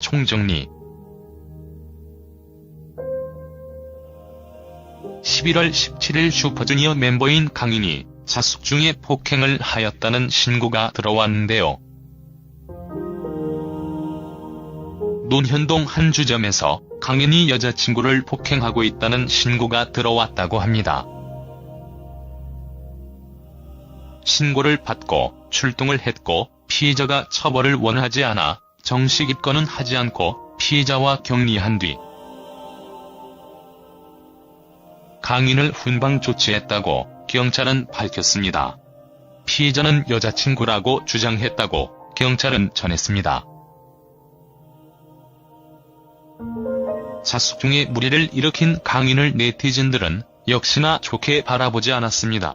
총정리. 11월 17일 슈퍼주니어 멤버인 강인이 자숙 중에 폭행을 하였다는 신고가 들어왔는데요. 논현동 한 주점에서 강인이 여자친구를 폭행하고 있다는 신고가 들어왔다고 합니다. 신고를 받고 출동을 했고 피해자가 처벌을 원하지 않아 정식 입건은 하지 않고 피해자와 격리한 뒤 강인을 훈방 조치했다고 경찰은 밝혔습니다. 피해자는 여자친구라고 주장했다고 경찰은 전했습니다. 자숙 중에 무리를 일으킨 강인을 네티즌들은 역시나 좋게 바라보지 않았습니다.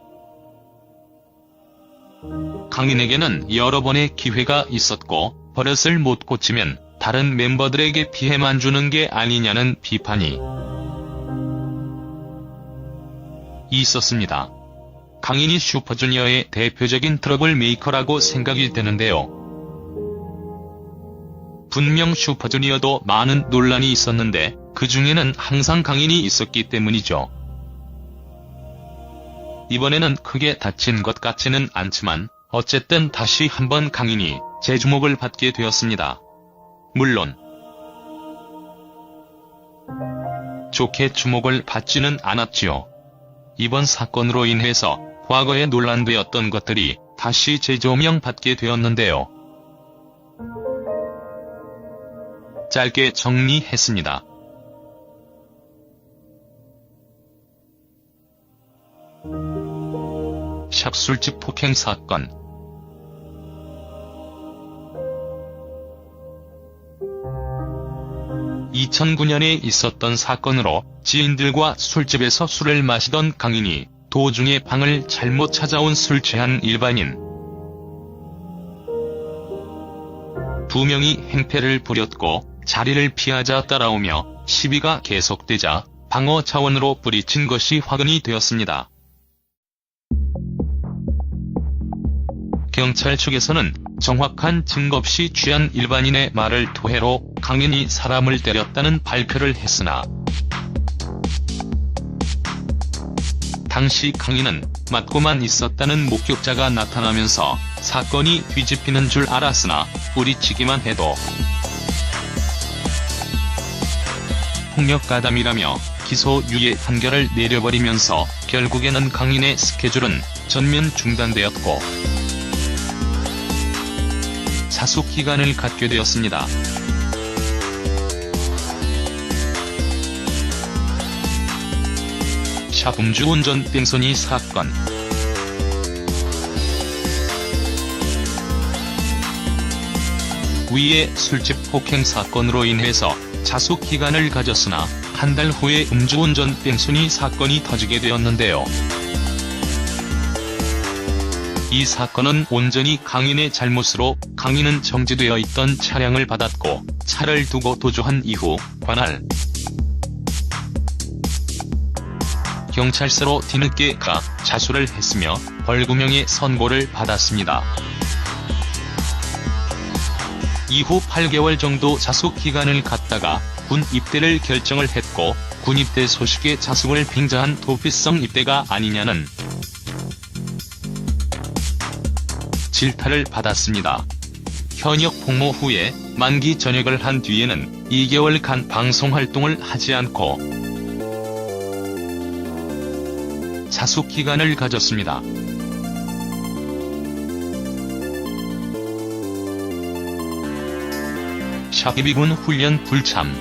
강인에게는 여러 번의 기회가 있었고 버릇을 못 고치면 다른 멤버들에게 피해만 주는 게 아니냐는 비판이 있었습니다. 강인이 슈퍼주니어의 대표적인 트러블 메이커라고 생각이 되는데요. 분명 슈퍼주니어도 많은 논란이 있었는데 그 중에는 항상 강인이 있었기 때문이죠. 이번에는 크게 다친 것 같지는 않지만 어쨌든 다시 한번 강인이 재주목을 받게 되었습니다. 물론 좋게 주목을 받지는 않았지요. 이번 사건으로 인해서 과거에 논란되었던 것들이 다시 재조명받게 되었는데요. 짧게 정리했습니다. 샵 술집 폭행 사건. (2009년에) 있었던 사건으로 지인들과 술집에서 술을 마시던 강인이 도중에 방을 잘못 찾아온 술 취한 일반인 2명이 행패를 부렸고 자리를 피하자 따라오며 시비가 계속되자 방어 차원으로 뿌리친 것이 화근이 되었습니다. 경찰 측에서는 정확한 증거 없이 취한 일반인의 말을 토해로 강인이 사람을 때렸다는 발표를 했으나 당시 강인은 맞고만 있었다는 목격자가 나타나면서 사건이 뒤집히는 줄 알았으나 뿌리치기만 해도 폭력가담이라며 기소유예 판결을 내려버리면서 결국에는 강인의 스케줄은 전면 중단되었고 자숙 기간을 갖게 되었습니다. 샵 음주운전 뺑소니 사건. 위의 술집 폭행 사건으로 인해서 자숙 기간을 가졌으나 한 달 후에 음주운전 뺑소니 사건이 터지게 되었는데요. 이 사건은 온전히 강인의 잘못으로 강인은 정지되어 있던 차량을 받았고 차를 두고 도주한 이후 관할 경찰서로 뒤늦게 가 자수를 했으며 벌금형의 선고를 받았습니다. 이후 8개월 정도 자숙 기간을 갖다가 군 입대를 결정을 했고 군 입대 소식에 자숙을 빙자한 도피성 입대가 아니냐는 질타를 받았습니다. 현역 복무 후에 만기 전역을 한 뒤에는 2개월간 방송활동을 하지 않고 자숙 기간을 가졌습니다. 샵 예비군 훈련 불참.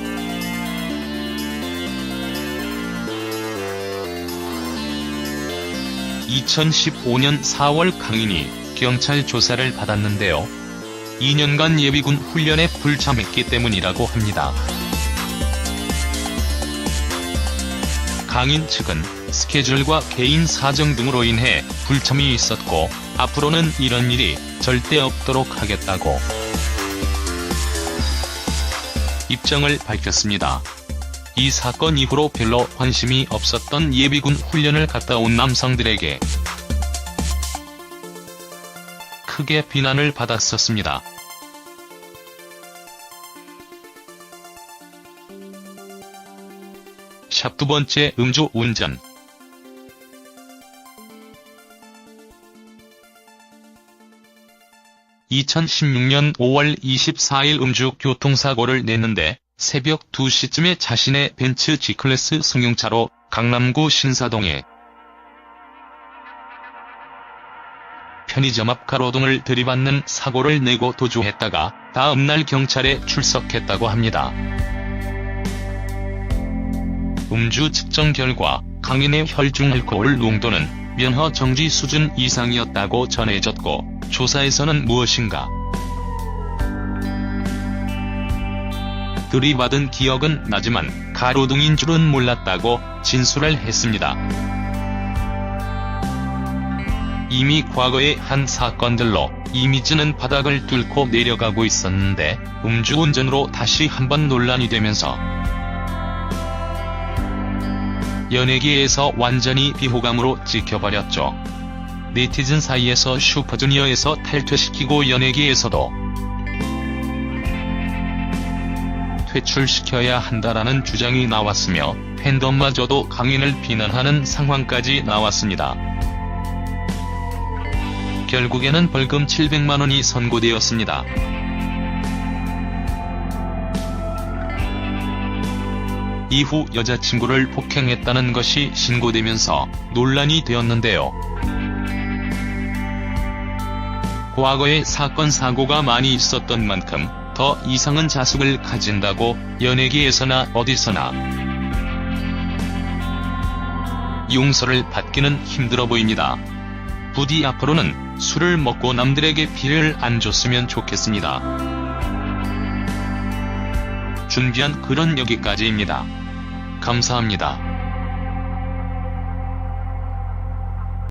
(2015년 4월) 강인이 경찰 조사를 받았는데요. 2년간 예비군 훈련에 불참했기 때문이라고 합니다. 강인 측은 스케줄과 개인 사정 등으로 인해 불참이 있었고 앞으로는 이런 일이 절대 없도록 하겠다고 입장을 밝혔습니다. 이 사건 이후로 별로 관심이 없었던 예비군 훈련을 갔다 온 남성들에게 크게 비난을 받았었습니다. 샵 2번째 음주 운전. 2016년 5월 24일 음주 교통사고를 냈는데 새벽 2시쯤에 자신의 벤츠 G클래스 승용차로 강남구 신사동에 편의점 앞 가로등을 들이받는 사고를 내고 도주했다가 다음날 경찰에 출석했다고 합니다. 음주 측정 결과 강인의 혈중 알코올 농도는 면허 정지 수준 이상이었다고 전해졌고, 조사에서는 무엇인가 들이받은 기억은 나지만 가로등인 줄은 몰랐다고 진술을 했습니다. 이미 과거의 한 사건들로 이미지는 바닥을 뚫고 내려가고 있었는데 음주운전으로 다시 한번 논란이 되면서 연예계에서 완전히 비호감으로 찍혀버렸죠. 네티즌 사이에서 슈퍼주니어에서 탈퇴시키고 연예계에서도 퇴출시켜야 한다라는 주장이 나왔으며 팬덤마저도 강인을 비난하는 상황까지 나왔습니다. 결국에는 벌금 700만 원이 선고되었습니다. 이후 여자친구를 폭행했다는 것이 신고되면서 논란이 되었는데요. 과거에 사건 사고가 많이 있었던 만큼 더 이상은 자숙을 가진다고 연예계에서나 어디서나 용서를 받기는 힘들어 보입니다. 부디 앞으로는 술을 먹고 남들에게 피해를 안 줬으면 좋겠습니다. 준비한 글은 여기까지입니다. 감사합니다.